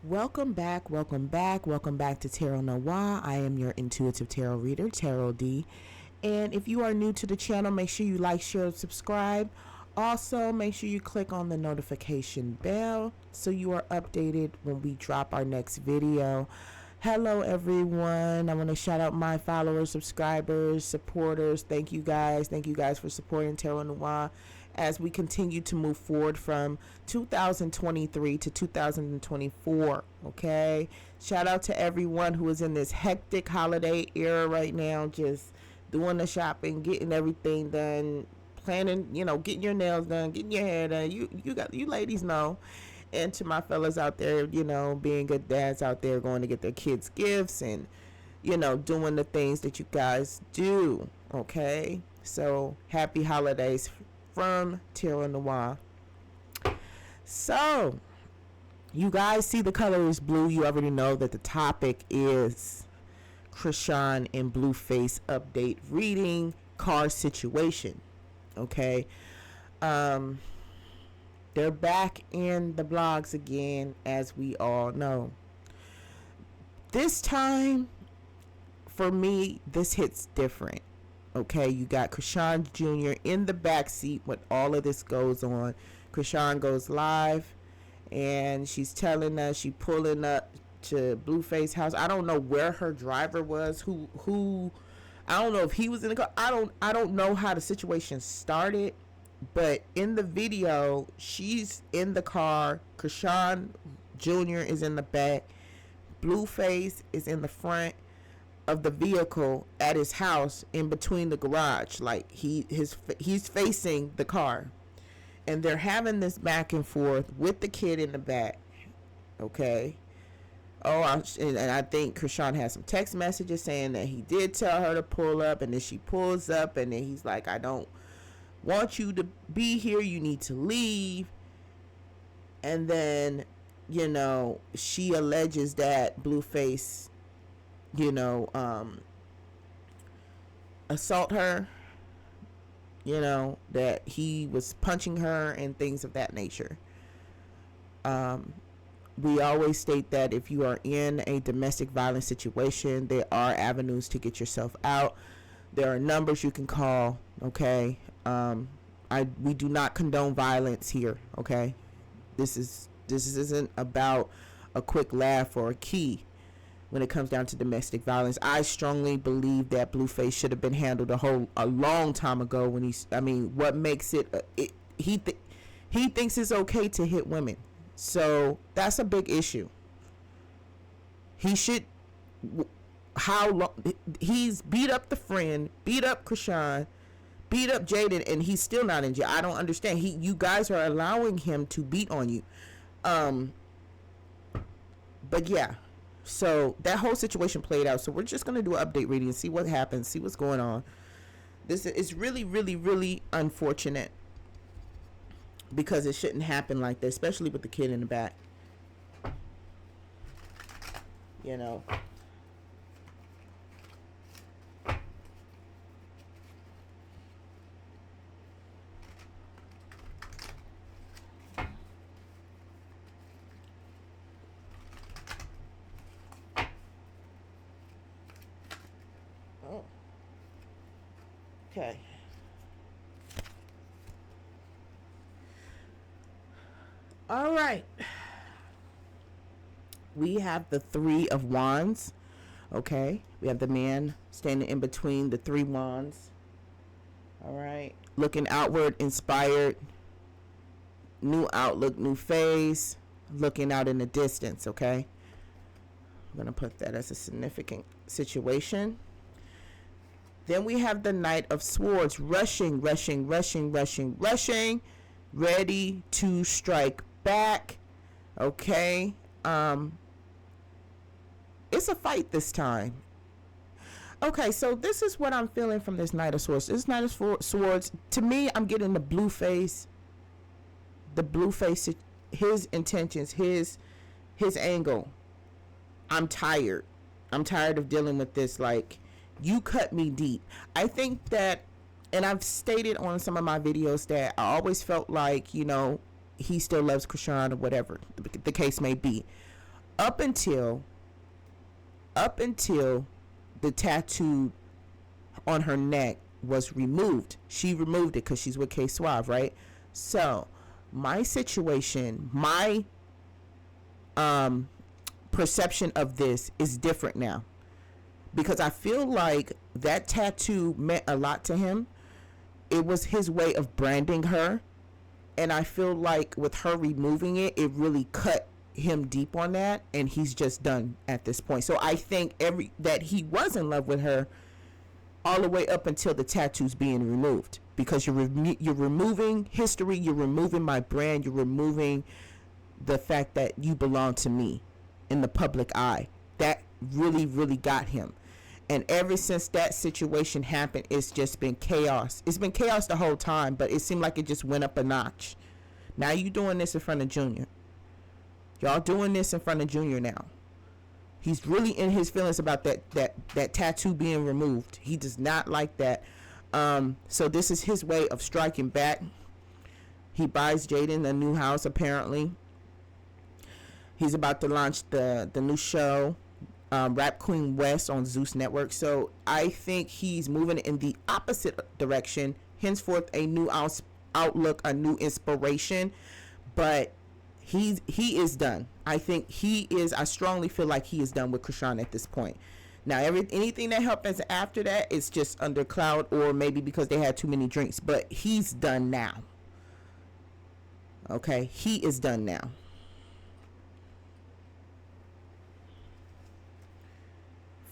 Welcome back, welcome back, welcome back to Tarot Noir. I am your intuitive tarot reader, Tarot D. And if you are new to the channel, make sure you like, share, and subscribe. Also, make sure you click on the notification bell so you are updated when we drop our next video. Hello, everyone. I want to shout out my followers, subscribers, supporters. Thank you guys. Thank you guys for supporting Tarot Noir as we continue to move forward from 2023 to 2024. Okay. Shout out to everyone who is in this hectic holiday era right now, just doing the shopping, getting everything done, planning, getting your nails done, getting your hair done. You ladies know. And to my fellas out there, being good dads out there, going to get their kids gifts and, doing the things that you guys do. Okay. So happy holidays from Tarot Noir. So you guys see the color is blue. You already know that the topic is Chrisean and Blueface update reading car situation. Okay. They're back in the blogs again, as we all know. This time, for me, this hits different. Okay, you got Chrisean Jr. in the back seat when all of this goes on. Chrisean goes live, and she's telling us she pulling up to Blueface's house. I don't know where her driver was. Who? I don't know if he was in the car. I don't know how the situation started. But in the video, she's in the car. Chrisean Jr. is in the back. Blueface is in the front of the vehicle at his house in between the garage. Like he's facing the car. And they're having this back and forth with the kid in the back. Okay. And I think Chrisean has some text messages saying that he did tell her to pull up. And then she pulls up and then he's like, I don't want you to be here, you need to leave. And then she alleges that Blueface assault her, that he was punching her and things of that nature. We always state that if you are in a domestic violence situation, there are avenues to get yourself out. There are numbers you can call. Okay. We do not condone violence here. Okay. This isn't about a quick laugh or a key when it comes down to domestic violence. I strongly believe that Blueface should have been handled a long time ago when what makes it, he thinks it's okay to hit women. So that's a big issue. He should, how long he's beat up the friend, beat up Chrisean, beat up Jaden, and he's still not in jail. I don't understand. You guys are allowing him to beat on you. But yeah, so that whole situation played out. So we're just gonna do an update reading and see what happens, see what's going on. This is really, really, really unfortunate because it shouldn't happen like this, especially with the kid in the back. Okay. All right. We have the Three of Wands. Okay. We have the man standing in between the three wands. All right. Looking outward, inspired. New outlook, new phase. Looking out in the distance. Okay. I'm going to put that as a significant situation. Then we have the Knight of Swords, rushing, ready to strike back. Okay. It's a fight this time. Okay, so this is what I'm feeling from this Knight of Swords. This Knight of Swords, to me, I'm getting the Blueface, his intentions, his angle. I'm tired of dealing with this. Like, you cut me deep. I think that, and I've stated on some of my videos that I always felt like, he still loves Chrisean or whatever the case may be. up until the tattoo on her neck was removed. She removed it because she's with K Suave, right? So my situation, my perception of this is different now, because I feel like that tattoo meant a lot to him. It was his way of branding her, and I feel like with her removing it, it really cut him deep on that, and he's just done at this point. So I think that he was in love with her all the way up until the tattoos being removed, because you're removing history, you're removing my brand, you're removing the fact that you belong to me in the public eye. That really, really got him. And ever since that situation happened, it's just been chaos. It's been chaos the whole time, but it seemed like it just went up a notch. Now you doing this in front of Junior. Y'all doing this in front of Junior now. He's really in his feelings about that tattoo being removed. He does not like that. So this is his way of striking back. He buys Jaden a new house, apparently. He's about to launch the new show, Rap Queen West, on Zeus Network. So I think he's moving in the opposite direction. Henceforth, a new outlook, a new inspiration. But he is done. I think he is. I strongly feel like he is done with Chrisean at this point. Now, anything that happens after that is just under cloud, or maybe because they had too many drinks. But he's done now. Okay, he is done now.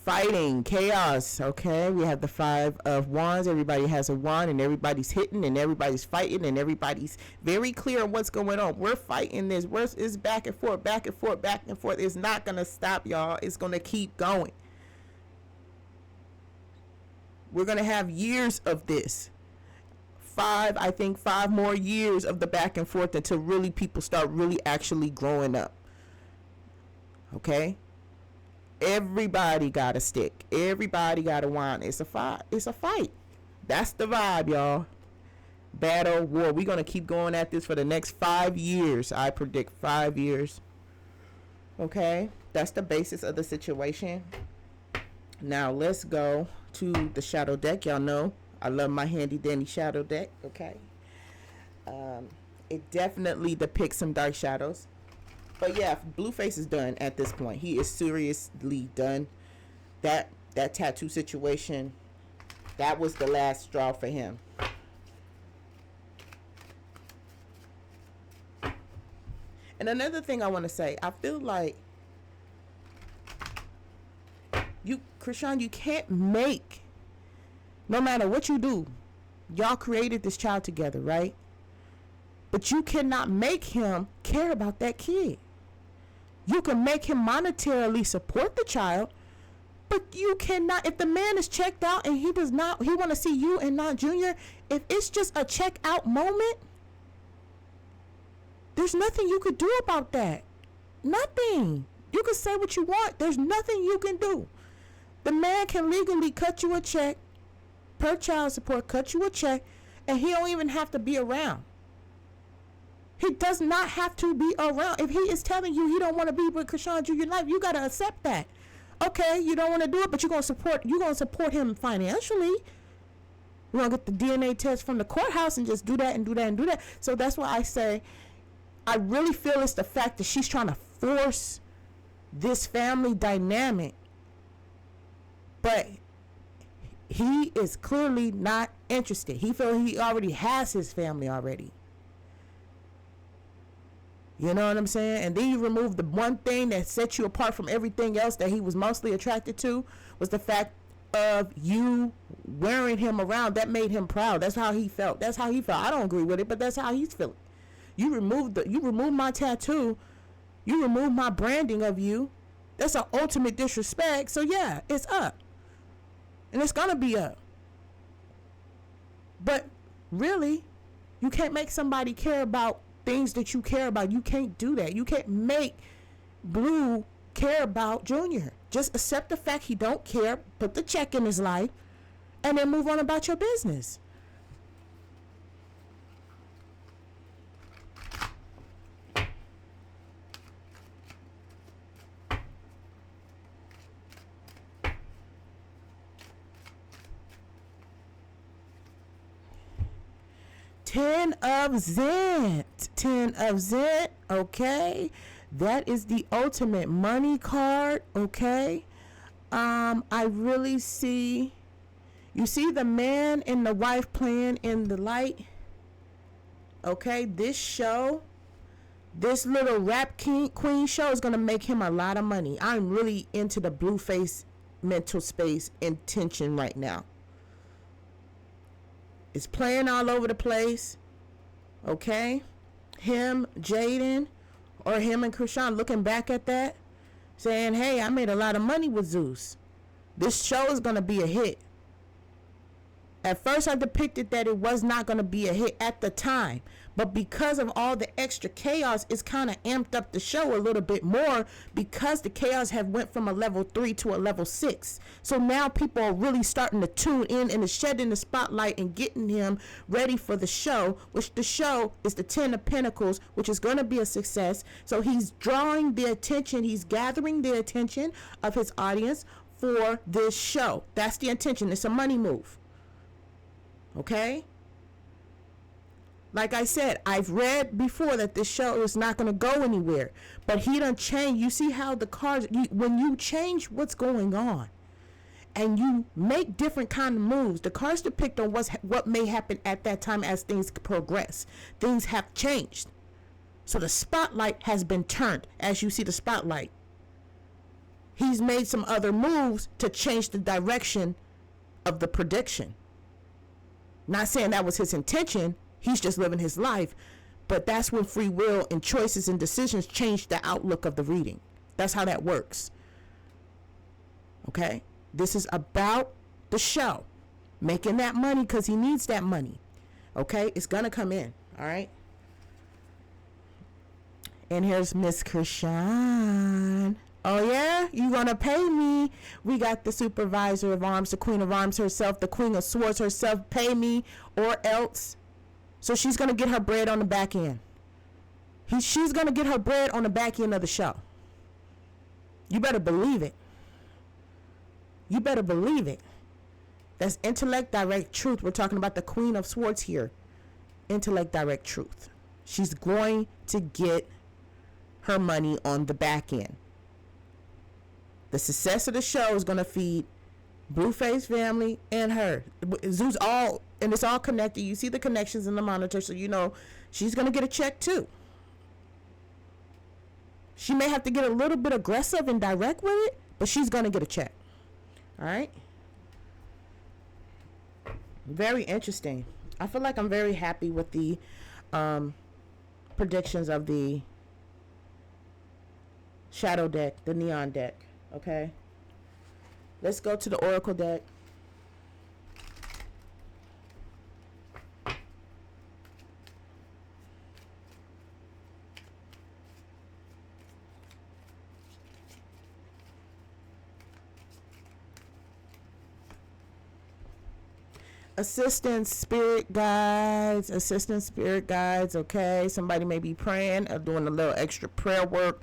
Fighting, chaos. Okay, we have the 5 of Wands. Everybody has a wand, and everybody's hitting, and everybody's fighting, and everybody's very clear on what's going on. We're fighting this. It's back and forth, back and forth, back and forth. It's not gonna stop, y'all. It's gonna keep going. We're gonna have years of this. I think 5 more years of the back and forth until really people start really actually growing up. Okay. Everybody got a stick. Everybody got a wand. It's a fight. It's a fight. That's the vibe, y'all. Battle, war. We're going to keep going at this for the next 5 years. I predict 5 years. Okay? That's the basis of the situation. Now, let's go to the shadow deck. Y'all know I love my handy dandy shadow deck. Okay? It definitely depicts some dark shadows. But yeah, Blueface is done at this point. He is seriously done. That tattoo situation, that was the last straw for him. And another thing I want to say, I feel like Chrisean, you can't make, no matter what you do, y'all created this child together, right? But you cannot make him care about that kid. You can make him monetarily support the child, but you cannot. If the man is checked out and he want to see you and not Junior, if it's just a check out moment, there's nothing you could do about that. Nothing. You can say what you want. There's nothing you can do. The man can legally cut you a check per child support, cut you a check, and he don't even have to be around. He does not have to be around. If he is telling you he don't want to be with Chrisean Jr. life, you gotta accept that. Okay, you don't want to do it, but you're gonna support him financially. You're gonna get the DNA test from the courthouse and just do that and do that and do that. So that's why I say I really feel it's the fact that she's trying to force this family dynamic, but he is clearly not interested. He feels he already has his family already. You know what I'm saying? And then you remove the one thing that set you apart from everything else that he was mostly attracted to, was the fact of you wearing him around. That made him proud. That's how he felt. I don't agree with it, but that's how he's feeling. You removed my tattoo. You removed my branding of you. That's an ultimate disrespect. So yeah, it's up. And it's gonna be up. But really, you can't make somebody care about things that you care about. You can't do that. You can't make Blue care about Junior. Just accept the fact he don't care, put the check in his life, and then move on about your business. 10 of Zent. 10 of Zent. Okay. That is the ultimate money card. Okay. I really see, you see the man and the wife playing in the light. Okay. This show, this little rap queen show is going to make him a lot of money. I'm really into the Blueface mental space intention right now. It's playing all over the place. Okay. Him, Jaden, or him and Chrisean looking back at that, saying, hey, I made a lot of money with Zeus. This show is going to be a hit. At first, I depicted that it was not going to be a hit at the time. But because of all the extra chaos, it's kind of amped up the show a little bit more because the chaos have went from a level 3 to a level 6. So now people are really starting to tune in and shedding the spotlight and getting him ready for the show, which the show is the 10 of Pentacles, which is going to be a success. So he's drawing the attention. He's gathering the attention of his audience for this show. That's the intention. It's a money move. Okay? Like I said, I've read before that this show is not going to go anywhere. But he done changed. You see how the cards, when you change what's going on and you make different kind of moves, the cards depict on what may happen at that time as things progress. Things have changed. So the spotlight has been turned. As you see the spotlight, he's made some other moves to change the direction of the prediction. Not saying that was his intention. He's just living his life. But that's when free will and choices and decisions change the outlook of the reading. That's how that works. Okay? This is about the show. Making that money because he needs that money. Okay? It's going to come in. All right? And here's Miss Chrisean. Oh, yeah? You going to pay me? We got the supervisor of arms, the queen of arms herself, the queen of swords herself. Pay me or else. So she's going to get her bread on the back end. She's going to get her bread on the back end of the show. You better believe it. You better believe it. That's intellect, direct truth. We're talking about the queen of swords here. Intellect, direct truth. She's going to get her money on the back end. The success of the show is going to feed Blueface family and her. Zeus all, and it's all connected. You see the connections in the monitor, so you know she's going to get a check too. She may have to get a little bit aggressive and direct with it, but she's going to get a check. All right? Very interesting. I feel like I'm very happy with the predictions of the shadow deck, the neon deck. Okay, let's go to the oracle deck. Assistant spirit guides. Okay, somebody may be praying or doing a little extra prayer work.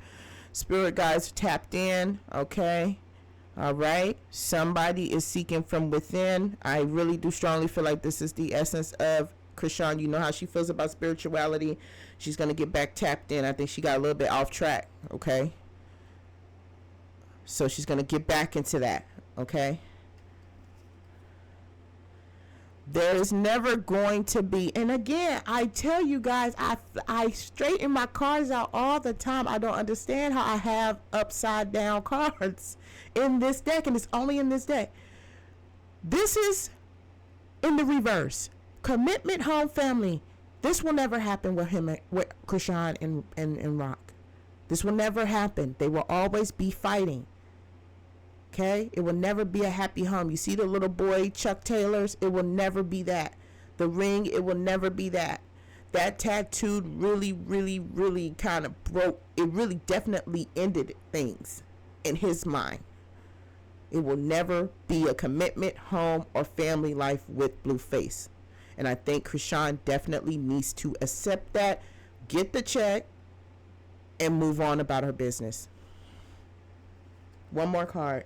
Spirit guides are tapped in. Okay. All right. Somebody is seeking from within. I really do strongly feel like this is the essence of Chrisean. You know how she feels about spirituality. She's going to get back tapped in. I think she got a little bit off track. Okay. So she's going to get back into that. Okay. There is never going to be, and again, I tell you guys, I straighten my cards out all the time. I don't understand how I have upside down cards in this deck, and it's only in this deck. This is in the reverse. Commitment, home, family. This will never happen with him, with Chrisean and Rock. This will never happen. They will always be fighting. Okay, it will never be a happy home. You see the little boy Chuck Taylors? It will never be that. The ring, it will never be that. That tattoo really kind of broke. It really definitely ended things in his mind. It will never be a commitment, home, or family life with Blueface. And I think Chrisean definitely needs to accept that, get the check, and move on about her business. One more card.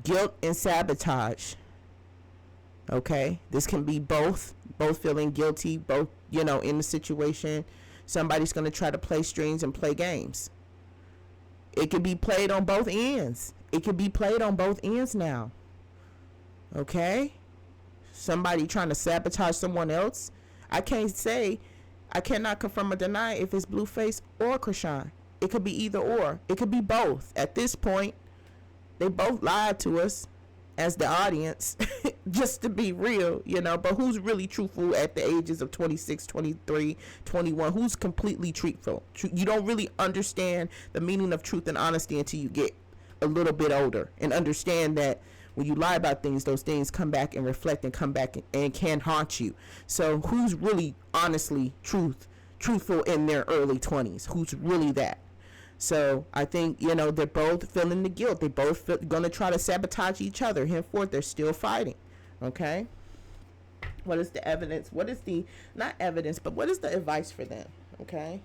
Guilt and sabotage. Okay, this can be both feeling guilty, both in the situation, somebody's going to try to play strings and play games. It could be played on both ends. It could be played on both ends now. Okay? Somebody trying to sabotage someone else. I cannot confirm or deny if it's Blueface or Chrisean. It could be either or. It could be both. At this point, they both lied to us as the audience, just to be real, but who's really truthful at the ages of 26, 23, 21? Who's completely truthful? You don't really understand the meaning of truth and honesty until you get a little bit older and understand that when you lie about things, those things come back and reflect and come back and can haunt you. So who's really honestly truthful in their early 20s? Who's really that? So I think, they're both feeling the guilt. They both going to try to sabotage each other. Henceforth, they're still fighting. Okay? What is the evidence? What is the, not evidence, but what is the advice for them? Okay?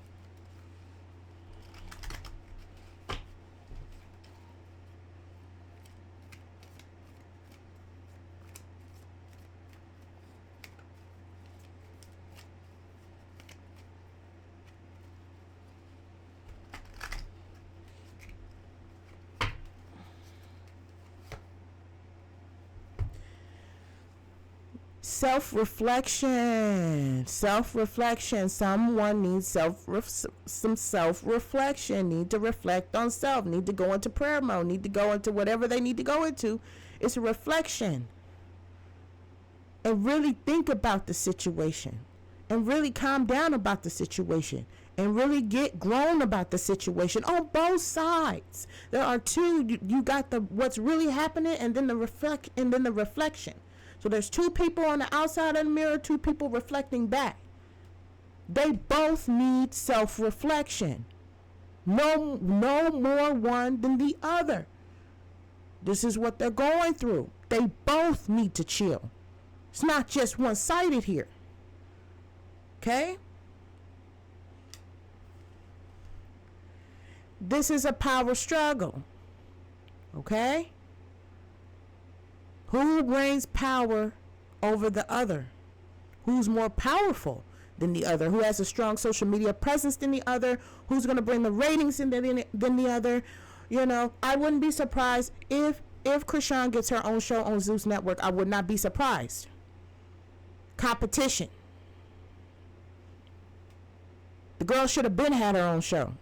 Self-reflection. Someone needs some self-reflection. Need to reflect on self. Need to go into prayer mode. Need to go into whatever they need to go into. It's a reflection. And really think about the situation. And really calm down about the situation. And really get grown about the situation on both sides. There are two. You got what's really happening, and then the reflection. So there's two people on the outside of the mirror, two people reflecting back. They both need self-reflection. No more one than the other. This is what they're going through. They both need to chill. It's not just one-sided here. Okay? This is a power struggle. Okay? Who reigns power over the other? Who's more powerful than the other? Who has a strong social media presence than the other? Who's going to bring the ratings in than the other? I wouldn't be surprised if Chrisean gets her own show on Zeus Network. I would not be surprised. Competition. The girl should have been had her own show.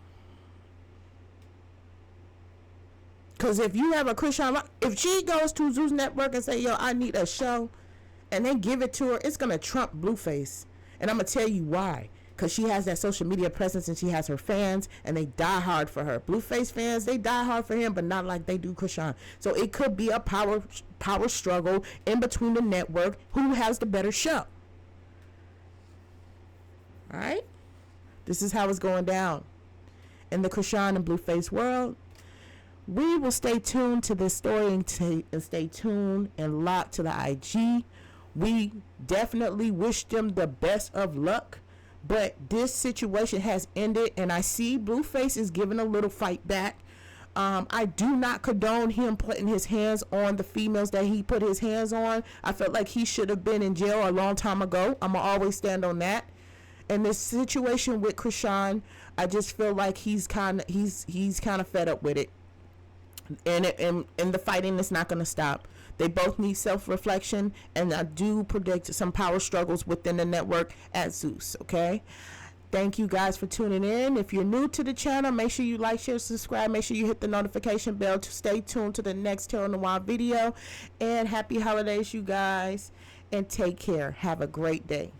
Because if you have a Chrisean, if she goes to Zeus Network and say, yo, I need a show, and then give it to her, it's going to trump Blueface. And I'm going to tell you why. Because she has that social media presence and she has her fans, and they die hard for her. Blueface fans, they die hard for him, but not like they do Chrisean. So it could be a power struggle in between the network. Who has the better show? All right? This is how it's going down in the Chrisean and Blueface world. We will stay tuned to this story and stay tuned and locked to the IG. We definitely wish them the best of luck, but this situation has ended, and I see Blueface is giving a little fight back. I do not condone him putting his hands on the females that he put his hands on. I felt like he should have been in jail a long time ago. I'm gonna always stand on that. And this situation with Chrisean, I just feel like he's kind of fed up with it. And the fighting is not going to stop. They both need self-reflection, and I do predict some power struggles within the network at Zeus. Okay, thank you guys for tuning in. If you're new to the channel, make sure you like, share, subscribe. Make sure you hit the notification bell to stay tuned to the next Tarot Noir video. And happy holidays, you guys, and take care. Have a great day.